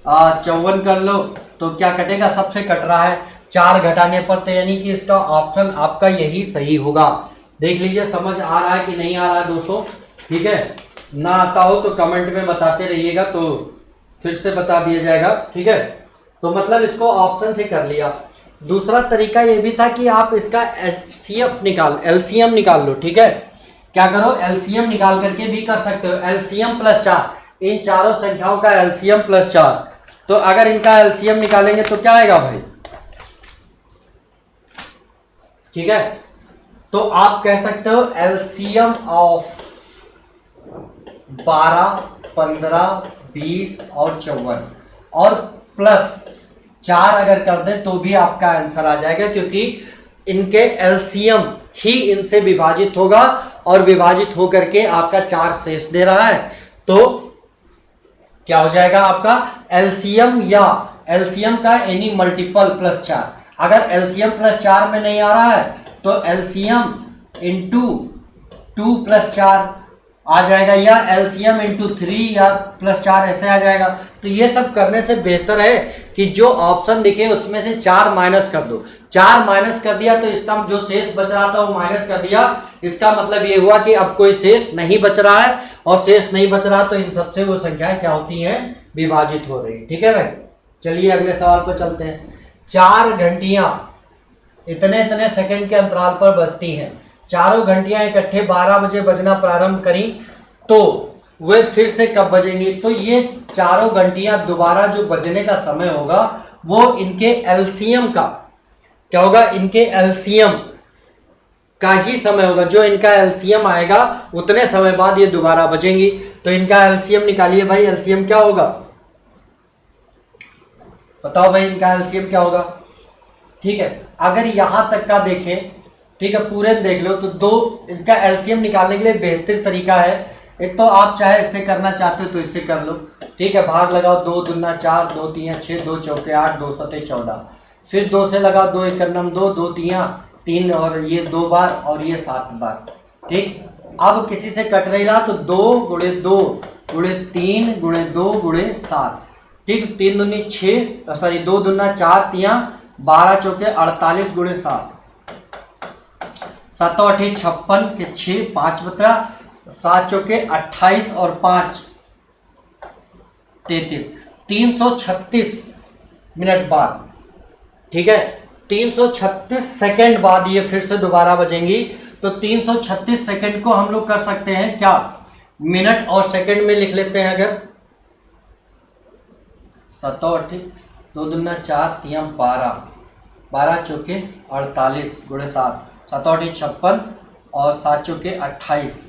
54 कर लो तो क्या कटेगा? सबसे कट रहा है 4 घटाने पर, तो यानी कि इसका ऑप्शन आपका यही सही होगा। देख लीजिए समझ आ रहा है कि नहीं आ रहा है दोस्तों। ठीक है, ना आता हो तो कमेंट में बताते रहिएगा तो फिर से बता दिया जाएगा। ठीक है, तो मतलब इसको ऑप्शन से कर लिया। दूसरा तरीका ये भी था कि आप इसका एलसीएम निकाल लो। ठीक है, क्या करो? एलसीएम निकाल करके भी कर सकते हो। एलसीएम प्लस 4, इन चारों संख्याओं का एलसीएम प्लस 4, तो अगर इनका एलसीएम निकालेंगे तो क्या आएगा भाई? ठीक है, तो आप कह सकते हो एलसीएम ऑफ 12, 15, 20 और 54 और प्लस 4 अगर कर दे तो भी आपका आंसर आ जाएगा, क्योंकि इनके एलसीएम ही इनसे विभाजित होगा और विभाजित होकर के आपका 4 शेष दे रहा है। तो क्या हो जाएगा आपका? एलसीएम या एलसीएम का एनी मल्टीपल प्लस 4। अगर एलसीएम प्लस 4 में नहीं आ रहा है तो एलसीएम इंटू 2 प्लस 4 आ जाएगा, या एलसीएम इंटू 3 या प्लस 4 ऐसे आ जाएगा। तो ये सब करने से बेहतर है कि जो ऑप्शन दिखे उसमें से 4 माइनस कर दो। 4 माइनस कर दिया तो इसका जो शेष बच रहा था वो माइनस कर दिया, इसका मतलब ये हुआ कि अब कोई शेष नहीं बच रहा है, और शेष नहीं बच रहा तो इन सबसे वो संख्याएं क्या होती हैं? विभाजित हो रही। ठीक है भाई, चलिए अगले सवाल पर चलते हैं। 4 घंटियां इतने सेकंड के अंतराल पर बजती हैं। चारों घंटियां इकट्ठे 12 बजे बजना प्रारंभ करी तो वे फिर से कब बजेंगी? तो ये चारों घंटियां दोबारा जो बजने का समय होगा वो इनके एलसीएम का क्या होगा? इनके एलसीएम का ही समय होगा। जो इनका एलसीएम आएगा उतने समय बाद ये दोबारा बजेंगी। तो इनका एलसीएम निकालिए भाई, एलसीएम क्या होगा? बताओ भाई, इनका एलसीएम क्या होगा? ठीक है, अगर यहां तक का देखें, ठीक है, पूरे देख लो तो दो इनका एलसीएम निकालने के लिए बेहतर तरीका है। एक तो आप चाहे इससे करना चाहते हो तो इससे कर लो। ठीक है, भाग लगाओ, 2 दूना 4, 2 तिया 6, 2 चौके 8, 2 सते 14, फिर 2 से लगाओ, 2 एकम 2, 2 तिया 3 और ये 2 बार और ये 7 बार। ठीक, अब किसी से कट रही रहा तो 2 गुणे 2 गुणे 3 गुणे 2 गुणे 7। ठीक, 3 दूनी 6, सॉरी 2 दूना 4 तिया 12 चौके 48 गुणे 7, 7 8 56 के 6, 5 बता 7 चौके 28 और 5 33, 336 मिनट बाद, ठीक है, 336 सेकंड बाद ये फिर से दोबारा बजेंगी। तो 336 सेकंड को हम लोग कर सकते हैं क्या, मिनट और सेकंड में लिख लेते हैं। अगर 7 8 2 दूना 4 3 12, 12 चौके 48 गुणे 7, 7 8 56 और 7 चौके 28,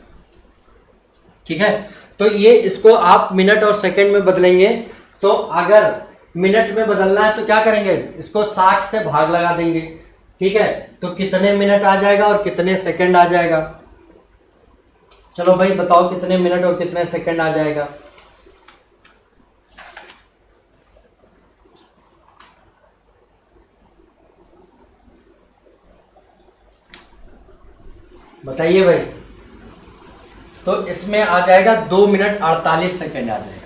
ठीक है। तो ये इसको आप मिनट और सेकंड में बदलेंगे। तो अगर मिनट में बदलना है तो क्या करेंगे, इसको 60 से भाग लगा देंगे, ठीक है। तो कितने मिनट आ जाएगा और कितने सेकंड आ जाएगा, चलो भाई बताओ कितने मिनट और कितने सेकंड आ जाएगा। बताइए भाई। तो इसमें आ जाएगा 2 मिनट 48 सेकंड आ जाएगा।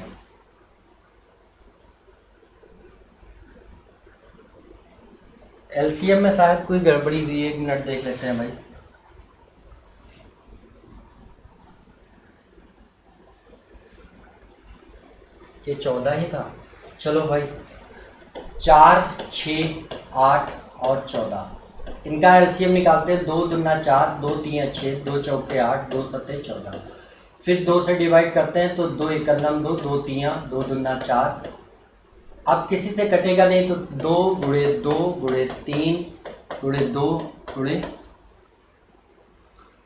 एलसीएम में शायद कोई गड़बड़ी हुई है, 1 मिनट देख लेते हैं भाई। ये 14 ही था, चलो भाई 4 6 8 और 14 इनका एलसीएम निकालते हैं। 2 दूना 4, 2 3 6, 2 चौके 8, 2 7 14, फिर 2 से डिवाइड करते हैं तो 2 1 2, 2 3, 2 दूना 4। अब किसी से कटेगा नहीं तो 2 गुणे 2 गुणे 3 गुणे 2 गुणे,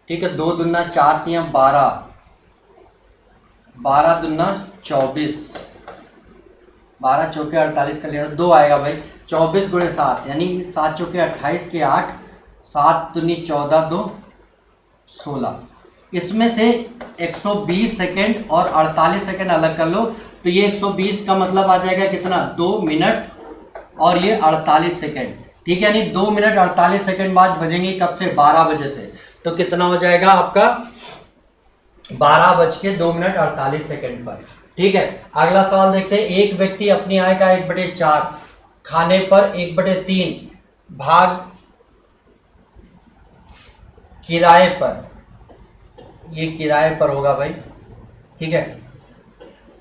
ठीक है, 2 दूना 4 3 12, 12 दूना 24, 12 चौके 48 का लिया 2 आएगा भाई। 24 गुणे 7 यानी 7 चौके 28 के 8, 7 दूनी 14 2 16। इसमें से 120 सेकंड और 48 सेकंड अलग कर लो तो ये 120 का मतलब आ जाएगा कितना, 2 मिनट और ये 48 सेकंड, ठीक है। यानी 2 मिनट 48 सेकंड बाद बजेंगे, कब से, 12 बजे से। तो कितना हो जाएगा आपका, 12:02 पर, ठीक है। अगला सवाल देखते हैं। एक व्यक्ति अपनी आय का 1/4 खाने पर 1/3 भाग किराए पर, ये किराए पर होगा भाई, ठीक है,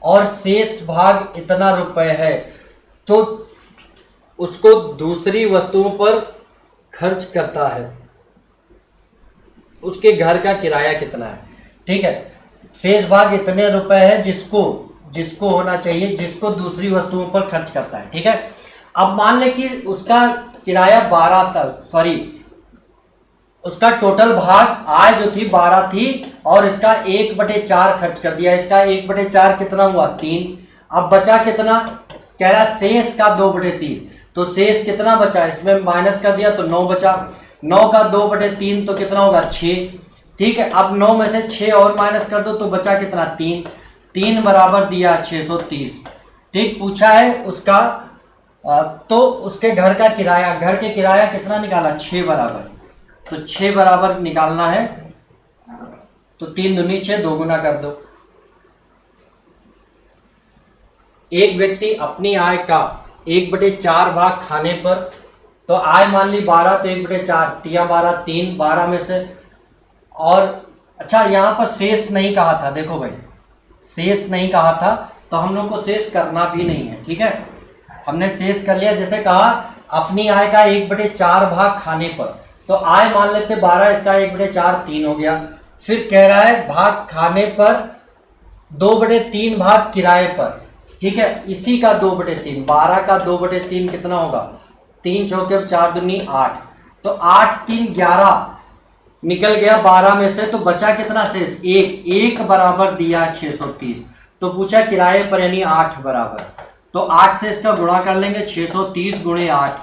और शेष भाग इतना रुपए है, तो उसको दूसरी वस्तुओं पर खर्च करता है, उसके घर का किराया कितना है, ठीक है। शेष भाग इतने रुपए है जिसको होना चाहिए, जिसको दूसरी वस्तुओं पर खर्च करता है, ठीक है। अब मान ले कि उसका किराया 12 था, सॉरी उसका टोटल भाग आय जो थी 12 थी और इसका 1/4 खर्च कर दिया। इसका 1/4 कितना हुआ, 3। अब बचा कितना, कह रहा शेष का 2/3, तो शेष कितना बचा, इसमें माइनस कर दिया तो 9 बचा। 9 का 2/3 तो कितना होगा, 6, ठीक है। अब 9 में से 6 और माइनस कर दो तो बचा कितना, 3। 3 बराबर दिया 630, ठीक। पूछा है उसका तो उसके घर का किराया, घर के किराया कितना निकाला, 6 बराबर, तो 6 बराबर निकालना है तो 3 दूनी 6, 2 गुना कर दो। एक व्यक्ति अपनी आय का 1/4 भाग खाने पर, तो आय मान ली 12 तो 1/4, 3 12 3, 12 में से, और अच्छा यहाँ पर शेष नहीं कहा था, देखो भाई शेष नहीं कहा था तो हम लोग को शेष करना भी नहीं है, ठीक है। हमने शेष कर लिया, जैसे कहा अपनी आय का 1/4 भाग खाने पर, तो आय मान लेते 12, इसका 1/4 3 हो गया। फिर कह रहा है भाग खाने पर 2/3 भाग किराए पर, ठीक है, इसी का 2/3, 12 का 2/3 कितना होगा, 3 चौके 4 दूनी 8, तो 8 3 11 निकल गया 12 में से, तो बचा कितना शेष, 1 बराबर दिया 630। तो पूछा किराए पर यानी 8 बराबर, तो 8 से इसका गुणा कर लेंगे, 630 गुणे 8,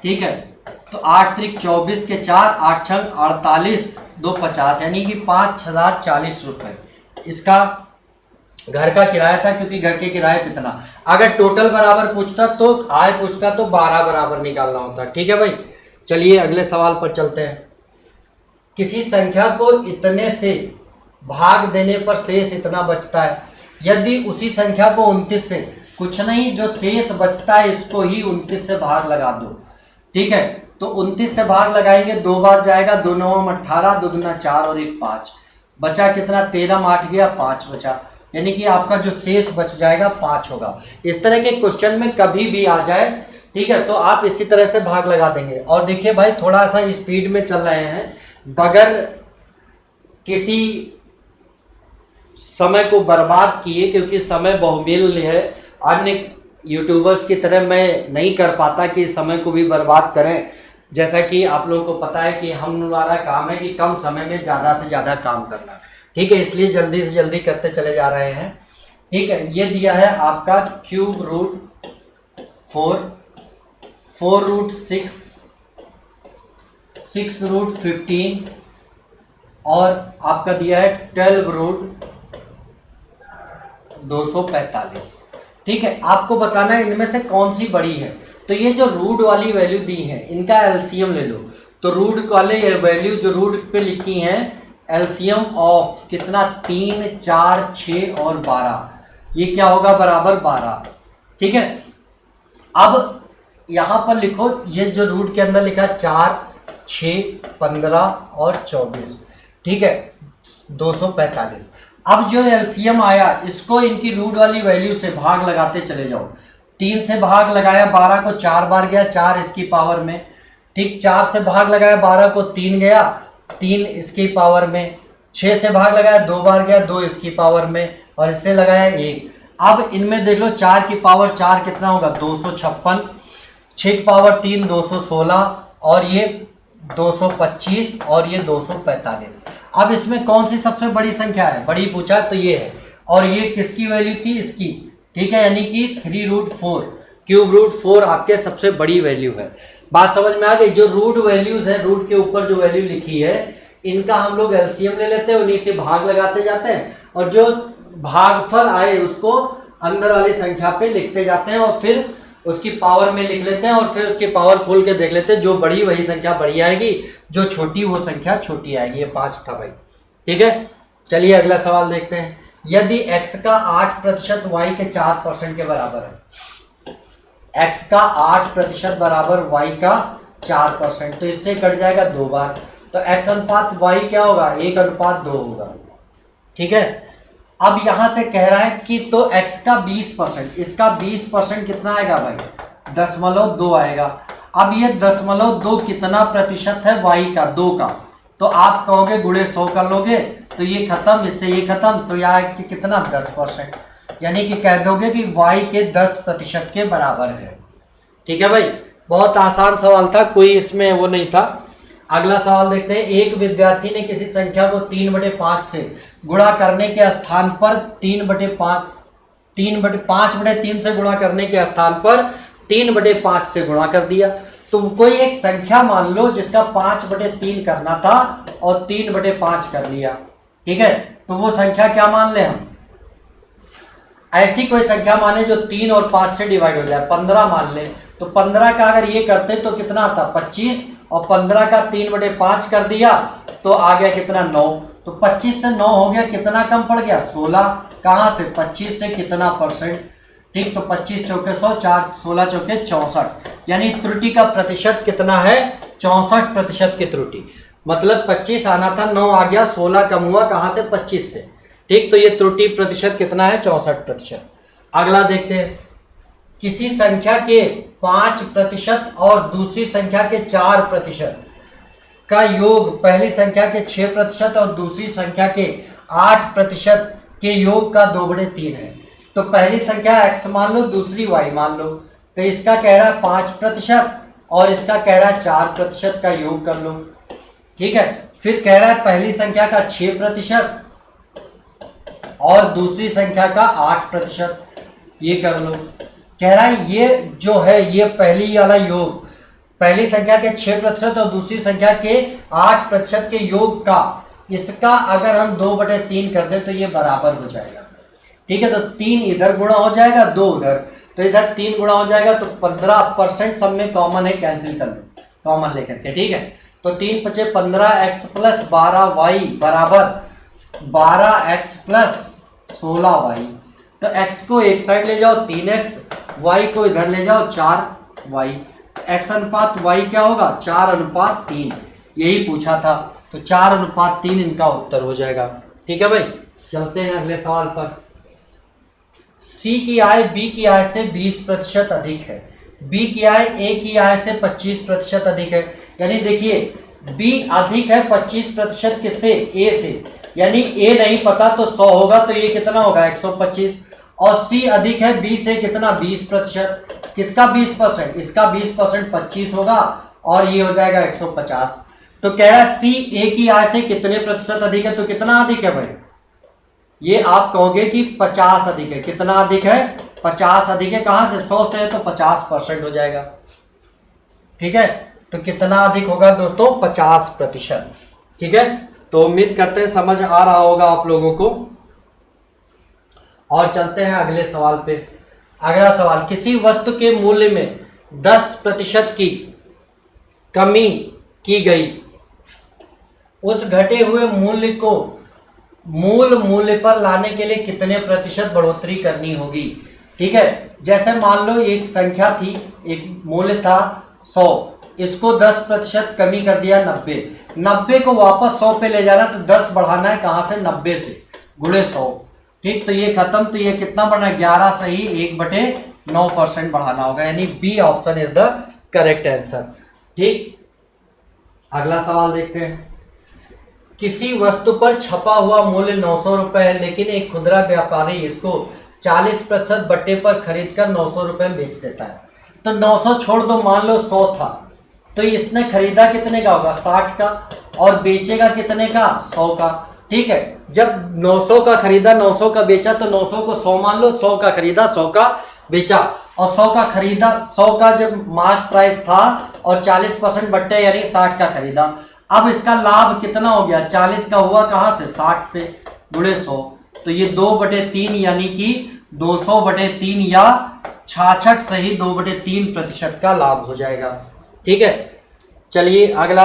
ठीक है। तो 8 त्रिक 24 के 4, 8 छंग 48, 2 50, यानी कि 5040 रुपए इसका घर का किराया था, क्योंकि घर के किराए कितना, अगर टोटल बराबर पूछता तो आय पूछता तो 12 बराबर निकालना होता, ठीक है भाई। चलिए अगले सवाल पर चलते हैं। किसी संख्या को इतने से भाग देने पर शेष इतना बचता है, यदि उसी संख्या को 29 से, कुछ नहीं जो शेष बचता है इसको ही 29 से भाग लगा दो, ठीक है। तो 29 से भाग लगाएंगे, 2 बार जाएगा, 2 9 18, 2 दूना 4 और 1 5, बचा कितना, 13 में 8 गया 5 बचा, यानी कि आपका जो शेष बच जाएगा 5 होगा। इस तरह के क्वेश्चन में कभी भी आ जाए, ठीक है, तो आप इसी तरह से भाग लगा देंगे। और देखिए भाई थोड़ा सा स्पीड में चल रहे हैं, बगैर किसी समय को बर्बाद किए, क्योंकि समय बहुमूल्य है। अन्य यूट्यूबर्स की तरह मैं नहीं कर पाता कि समय को भी बर्बाद करें, जैसा कि आप लोगों को पता है कि हमारा काम है कि कम समय में ज़्यादा से ज़्यादा काम करना, ठीक है, इसलिए जल्दी से जल्दी करते चले जा रहे हैं। ठीक है, ये दिया है आपका क्यूब रूट 4, 4 रूट 6, 6 रूट 15 और आपका दिया है 12 रूट 245। ठीक है, आपको बताना है इनमें से कौन सी बड़ी है। तो ये जो रूट वाली वैल्यू दी है इनका एलसीएम ले लो। तो रूट वाले वैल्यू जो रूट पे लिखी हैं, एलसीएम ऑफ कितना, 3, 4, 6 और 12, ये क्या होगा, बराबर 12। ठीक है, अब यहाँ पर लिखो ये जो रूट के अंदर लिखा 4, 6, 15 और 24, ठीक है, 245। अब जो एलसीएम आया इसको इनकी रूट वाली वैल्यू से भाग लगाते चले जाओ। 3 से भाग लगाया 12 को 4 बार गया, 4 इसकी पावर में। ठीक, 4 से भाग लगाया 12 को 3 गया, 3 इसकी पावर में। 6 से भाग लगाया 2 बार गया, 2 इसकी पावर में, और इससे लगाया 1। अब इनमें देख लो 4 की पावर 4 कितना होगा, 256, 6 की पावर 3 216 और ये 225 और ये 245। अब इसमें कौन सी सबसे बड़ी संख्या है, बड़ी पूछा तो ये है, और ये किसकी वैल्यू थी, इसकी। ठीक है, यानी कि 3 रूट 4 क्यूब रूट 4 आपके सबसे बड़ी वैल्यू है। बात समझ में आ गई। जो रूट वैल्यूज है, रूट के ऊपर जो वैल्यू लिखी है इनका हम लोग एलसीएम ले लेते हैं, उन्हीं से भाग लगाते जाते हैं, और जो भागफल आए उसको अंदर वाली संख्या पे लिखते जाते हैं, और फिर उसकी पावर में लिख लेते हैं, और फिर उसकी पावर खोल के देख लेते हैं, जो बड़ी वही संख्या बड़ी आएगी, जो छोटी वो संख्या छोटी आएगी। ये 5 था भाई। ठीक है, चलिए अगला सवाल देखते हैं। यदि x का 8% y के 4% के बराबर है, x का 8% बराबर y का 4%, तो इससे कट जाएगा 2 बार, तो x अनुपात y क्या होगा, 1:2 होगा। ठीक है, अब यहां से कह रहा है कि तो x का 20%, इसका 20% कितना आएगा भाई, 0.2 आएगा। अब ये 0.2 कितना प्रतिशत है y का, 2 का, तो आप कहोगे गुणे 100 कर लोगे, तो ये खत्म, इससे ये खत्म, तो यहाँ कि कितना 10%, यानी कि कह दोगे कि y के 10% के बराबर है। ठीक है भाई, बहुत आसान सवाल था, कोई इसमें वो नहीं था। अगला सवाल देखते हैं। एक विद्यार्थी ने किसी संख्या को 3/5 से गुणा करने के स्थान पर 5/3 से गुणा करने के स्थान पर 3/5 से गुणा कर दिया। तो कोई एक संख्या मान लो जिसका 5/3 करना था और 3/5 कर लिया। ठीक है, तो वो संख्या क्या मान ले हम, ऐसी कोई संख्या माने जो 3 और 5 से डिवाइड हो जाए। 15 मान ले, तो 15 का अगर ये करते तो कितना आता, 25, और 15 का 3/5 कर दिया तो आ गया कितना, 9। तो 25 से 9 हो गया, कितना कम पड़ गया, 16। कहाँ से, 25 से कितना परसेंट। ठीक, तो 25 चौके 100, 4 16 चौके 64, यानी त्रुटि का प्रतिशत कितना है, 64% की त्रुटि। मतलब 25 आना था, 9 आ गया, 16 कम हुआ कहाँ से, 25 से। ठीक, तो ये त्रुटि प्रतिशत कितना है, 64%। अगला देखते हैं। किसी संख्या के 5% और दूसरी संख्या के 4% का योग पहली संख्या के 6% और दूसरी संख्या के 8% के योग का 2/3 है। तो पहली संख्या x मान लो, दूसरी y मान लो, तो इसका कह रहा है 5% और इसका कह रहा है 4% का योग कर लो। ठीक है, फिर कह रहा है पहली संख्या का 6% और दूसरी संख्या का 8%, ये कर लो। कह रहा है ये जो है ये पहली वाला योग, पहली संख्या के 6% और दूसरी संख्या के 8% के योग का, इसका अगर हम 2/3 कर दें तो ये बराबर हो जाएगा। ठीक है, तो 3 इधर गुणा हो जाएगा, 2 उधर, तो इधर 3 गुणा हो जाएगा, तो 15% सब में कॉमन है, कैंसिल कर लो कॉमन लेकर के। ठीक है, तो 3 × 5 = 15x + 12y बराबर 12x + 16y। तो x को एक साइड ले जाओ 3x, y को इधर ले जाओ 4y। x अनुपात y क्या होगा, 4/3, यही पूछा था। तो 4:3 इनका उत्तर हो जाएगा। ठीक है भाई, चलते हैं अगले सवाल पर। सी की आय बी की आय से 20% अधिक है, बी की आय ए की आय से 25% अधिक है। यानी देखिए बी अधिक है 25% किससे, ए से, यानी ए नहीं पता तो 100 होगा, तो ये कितना होगा 125। और सी अधिक है बी से कितना 20%, किसका 20%, इसका 20% 25 होगा और ये हो जाएगा 150। तो कह रहा है सी ए की आय से कितने प्रतिशत अधिक है, तो कितना अधिक है भाई, ये आप कहोगे कि 50 अधिक है। कितना अधिक है, 50 अधिक है। कहां से, 100 से है तो 50% हो जाएगा। ठीक है, तो कितना अधिक होगा दोस्तों, 50%। ठीक है, तो उम्मीद करते हैं समझ आ रहा होगा आप लोगों को। और चलते हैं अगले सवाल पे। अगला सवाल, किसी वस्तु के मूल्य में 10% की कमी की गई, उस घटे हुए मूल्य को मूल मूल्य पर लाने के लिए कितने प्रतिशत बढ़ोतरी करनी होगी। ठीक है, जैसे मान लो एक संख्या थी, एक मूल्य था 100, इसको 10% कमी कर दिया 90 को वापस 100 पे ले जाना, तो 10 बढ़ाना है कहां से, 90 से, गुणे 100। ठीक, तो ये खत्म, तो ये कितना बढ़ना है, 11 सही 1/9% बढ़ाना होगा, यानी B option is the correct answer. ठीक, अगला सवाल देखते हैं। किसी वस्तु पर छपा हुआ मूल्य 900 रुपए है, लेकिन एक खुदरा व्यापारी इसको 40% बट्टे पर खरीदकर 900 रुपए में बेच देता है। तो 900 छोड़ दो, मान लो 100 था, तो इसने खरीदा कितने का होगा, 60 का, और बेचेगा कितने का, 100 का। ठीक है, जब 900 का खरीदा 900 का बेचा, तो 900 को 100 मान लो, 100 का खरीदा 100 का बेचा, और 100 का खरीदा, 100 का जब मार्क प्राइस था और 40% बट्टे यानी 60 का खरीदा। अब इसका लाभ कितना हो गया, 40 का हुआ कहां से, 60 से, गुणे 100, तो ये 2/3 यानी कि 200/3 या 66 से ही 2/3% का लाभ हो जाएगा। ठीक है, चलिए अगला।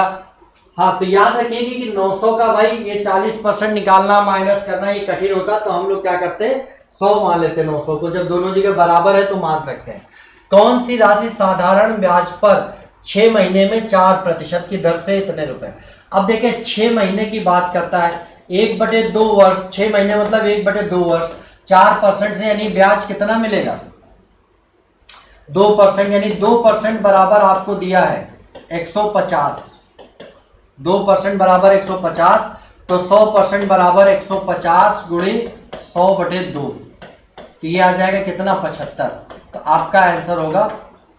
हाँ, तो याद रखिएगा कि 900 का भाई ये 40% निकालना माइनस करना ये कठिन होता, तो हम लोग क्या करते हैं 100 मान लेते हैं 900 को, जब दोनों जगह बराबर है तो मान सकते हैं। कौन सी राशि साधारण ब्याज पर 6 महीने में 4% की दर से इतने रुपए। अब देखिए 6 महीने की बात करता है, 1/2 वर्ष, 6 महीने मतलब 1/2 वर्ष, 4% से यानी ब्याज कितना मिलेगा, 2%, यानी 2% बराबर आपको दिया है 150, 2% बराबर 150, तो 100% बराबर 150 गुणे 100/2, तो ये आ जाएगा कितना 75, तो आपका आंसर होगा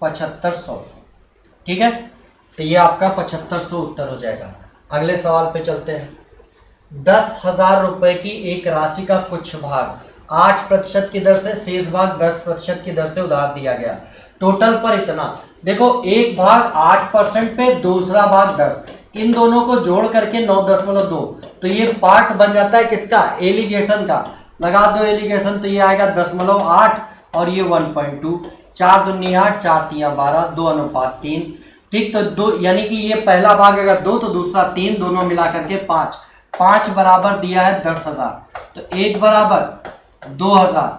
7500। ठीक है, तो ये आपका 7500 उत्तर हो जाएगा। अगले सवाल पे चलते हैं। 10,000 रुपए की एक राशि का कुछ भाग 8% की दर से, शेष भाग 10% की दर से उधार दिया गया, टोटल पर इतना। देखो एक भाग 8% पे, दूसरा भाग 10, इन दोनों को जोड़ करके 9.2, तो ये पार्ट बन जाता है किसका, एलिगेशन का। लगा दो एलिगेशन, तो ये आएगा 10.8 और ये 1.2, 4 दूनी 8, 4 तिया 12, 2:3। ठीक, तो 2 यानी कि ये पहला भाग अगर 2 तो दूसरा 3, दोनों मिला करके 5, 5 बराबर दिया है 10,000, तो 1 बराबर 2,000,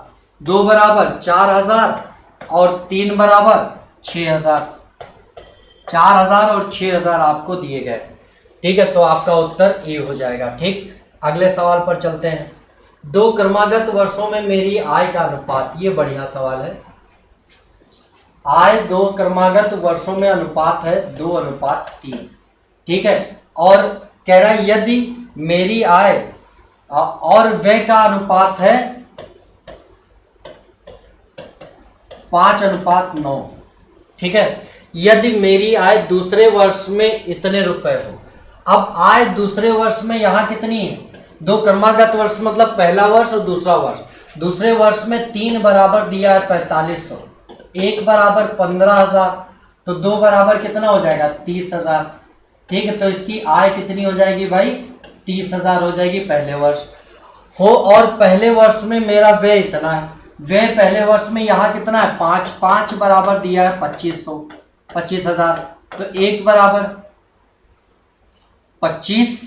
2 बराबर 4,000 और 3 बराबर 6,000, 4,000 और 6,000 आपको दिए गए। ठीक है, तो आपका उत्तर ए हो जाएगा। ठीक, अगले सवाल पर चलते हैं। 2 क्रमागत वर्षों में मेरी आय का अनुपात, ये बढ़िया सवाल है। आय 2 क्रमागत वर्षों में अनुपात है 2:3। ठीक है, और कह रहा है यदि मेरी आय और व्यय का अनुपात है 5:9। ठीक है, यदि मेरी आय दूसरे वर्ष में इतने रुपए हो। अब आय दूसरे वर्ष में यहां कितनी है, 2 क्रमागत वर्ष मतलब पहला वर्ष और दूसरा वर्ष। दूसरे वर्ष में 3 बराबर दिया है 4500, 1 बराबर 15,000, तो 2 बराबर कितना हो जाएगा 30,000। ठीक है, तो इसकी आय कितनी हो जाएगी भाई 30,000 हो जाएगी पहले वर्ष हो। और पहले वर्ष में मेरा व्यय इतना है, व्यय पहले वर्ष में यहाँ कितना है 5, 5 बराबर दिया है 25,000, तो 1 बराबर 25,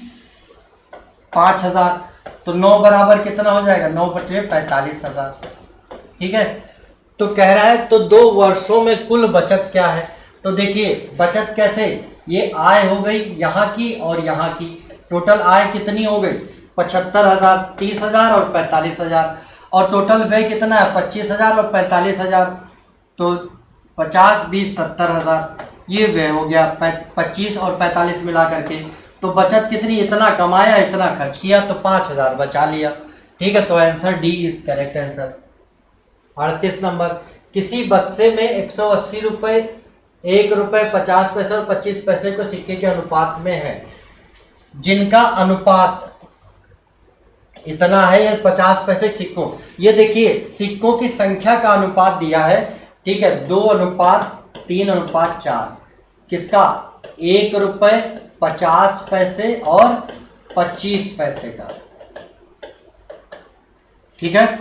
5,000, तो 9 बराबर कितना हो जाएगा 9/45,000। ठीक है, तो कह रहा है तो 2 वर्षों में कुल बचत क्या है। तो देखिए बचत कैसे, ये आय हो गई यहाँ की और यहाँ की, टोटल आय कितनी हो गई 75,000, 30,000 और 45,000। और टोटल व्यय कितना है 25,000 और 45,000, तो 50, 20, 70,000 ये व्यय हो गया 25 और 45 मिला करके। तो बचत कितनी, इतना कमाया इतना खर्च किया, तो 5,000 बचा लिया। ठीक है, तो answer D is correct answer. 38 number, किसी बक्से में 180 रुपये, 1 रुपये 50 पैसे और 25 पैसे को सिक्के के अनुपात में है, जिनका अनुपात इतना है, ये 50 पैसे सिक्कों, ये देखिए सिक्कों की संख्या का अनुपात दिया है। ठीक है, 2:3:4, किसका 1 रुपये 50 पैसे और 25 पैसे का। ठीक है,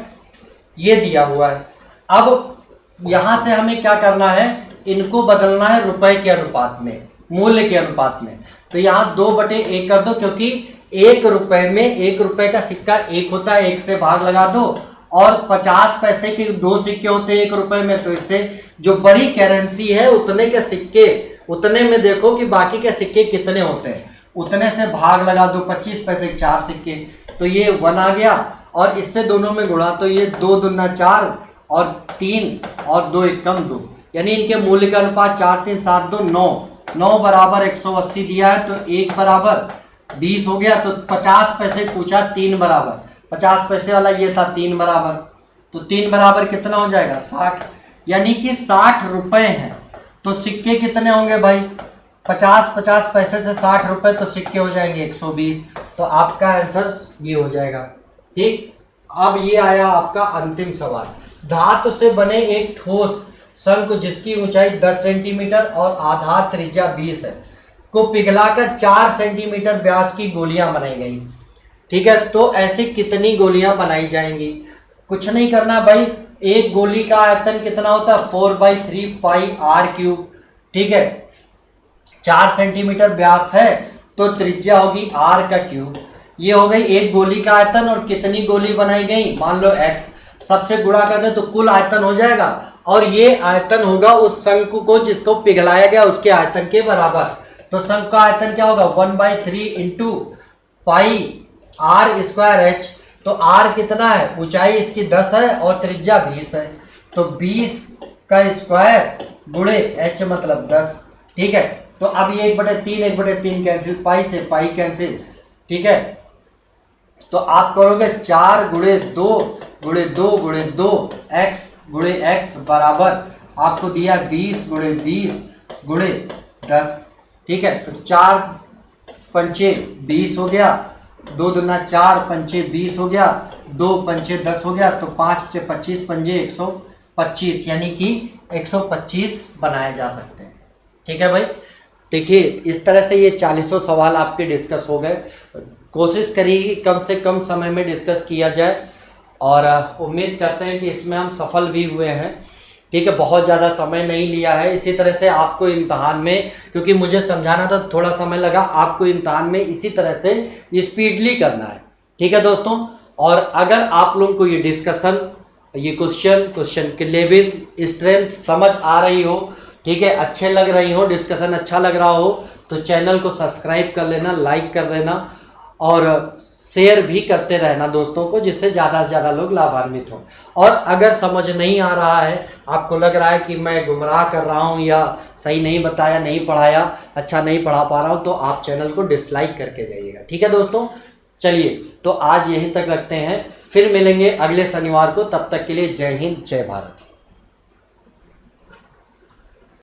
ये दिया हुआ है। अब यहां से हमें क्या करना है, इनको बदलना है रुपए के अनुपात में, मूल्य के अनुपात में। तो यहाँ 2/1 कर दो, क्योंकि 1 रुपए में 1 रुपए का सिक्का 1 होता है, 1 से भाग लगा दो। और 50 पैसे के 2 सिक्के होते हैं 1 रुपए में, तो इससे जो बड़ी करेंसी है उतने के सिक्के, उतने में देखो कि बाकी के सिक्के कितने होते हैं, उतने से भाग लगा दो। 25 पैसे 4 सिक्के, तो ये 1 आ गया। और इससे दोनों में गुणा, तो ये 2 दूना 4 और 3 और 2 एकम 2, यानी इनके मूल्य का अनुपात 4, 3, 7, 2, 9। 9 बराबर 180 दिया है, तो 1 बराबर 20 हो गया। तो 50 पैसे पूछा, 3 बराबर 50 पैसे वाला ये था, 3 बराबर, तो 3 बराबर कितना हो जाएगा 60, यानी कि 60 रुपए हैं। तो सिक्के कितने होंगे भाई 50 पैसे से 60 रुपए, तो सिक्के हो जाएंगे 120। तो आपका आंसर ये हो जाएगा। ठीक, अब ये आया आपका अंतिम सवाल। धातु से बने एक ठोस शंकु जिसकी ऊंचाई 10 सेंटीमीटर और आधार त्रिज्या 20 है को पिघलाकर 4 सेंटीमीटर व्यास की गोलियां बनाई गई। ठीक है, तो ऐसी कितनी गोलियां बनाई जाएंगी। कुछ नहीं करना भाई, एक गोली का आयतन कितना होता है 4/3 पाई r क्यूब। ठीक है, 4 सेंटीमीटर व्यास है, तो त्रिज्या होगी r का क्यूब। ये हो गई एक गोली का आयतन, और कितनी गोली बनाई गई, मान लो x, सबसे गुणा कर दे तो कुल आयतन हो जाएगा। और ये आयतन होगा उस शंकु को जिसको पिघलाया गया उसके आयतन के बराबर। तो शंकु का आयतन क्या होगा 1/3 इंटू पाई r²h। तो r कितना है, ऊंचाई इसकी 10 है और त्रिज्या 20 है, तो 20 का स्क्वायर गुणे h मतलब 10। ठीक है, तो अब ये 1/3 कैंसिल, पाई से पाई कैंसिल। ठीक है, तो आप करोगे 4 गुणे 2 गुणे 2 गुणे 2 x गुणे x बराबर आपको दिया 20 गुणे 20 गुणे 10। ठीक है, तो 4 पंचे 20 हो गया, 2 दूना 4 पंचे 20 हो गया, 2 पंचे 10 हो गया, तो 5 से 25 पंजे 125, यानी कि 125 बनाए जा सकते हैं। ठीक है भाई, देखिए इस तरह से ये 40 सवाल आपके डिस्कस हो गए। कोशिश करिए कि कम से कम समय में डिस्कस किया जाए, और उम्मीद करते हैं कि इसमें हम सफल भी हुए हैं। ठीक है, बहुत ज़्यादा समय नहीं लिया है। इसी तरह से आपको इम्तहान में, क्योंकि मुझे समझाना था थोड़ा समय लगा, आपको इम्तहान में इसी तरह से स्पीडली करना है। ठीक है दोस्तों, और अगर आप लोगों को ये डिस्कशन, ये क्वेश्चन के लेवल, स्ट्रेंथ समझ आ रही हो, ठीक है, अच्छे लग रही हो, डिस्कशन अच्छा लग रहा हो, तो चैनल को सब्सक्राइब कर लेना, लाइक कर देना और शेयर भी करते रहना दोस्तों को, जिससे ज़्यादा से ज़्यादा लोग लाभान्वित हों। और अगर समझ नहीं आ रहा है, आपको लग रहा है कि मैं गुमराह कर रहा हूं या सही नहीं बताया, नहीं पढ़ाया, अच्छा नहीं पढ़ा पा रहा हूं, तो आप चैनल को डिसलाइक करके जाइएगा। ठीक है दोस्तों, चलिए तो आज यहीं तक रखते हैं, फिर मिलेंगे अगले शनिवार को। तब तक के लिए जय हिंद, जय भारत।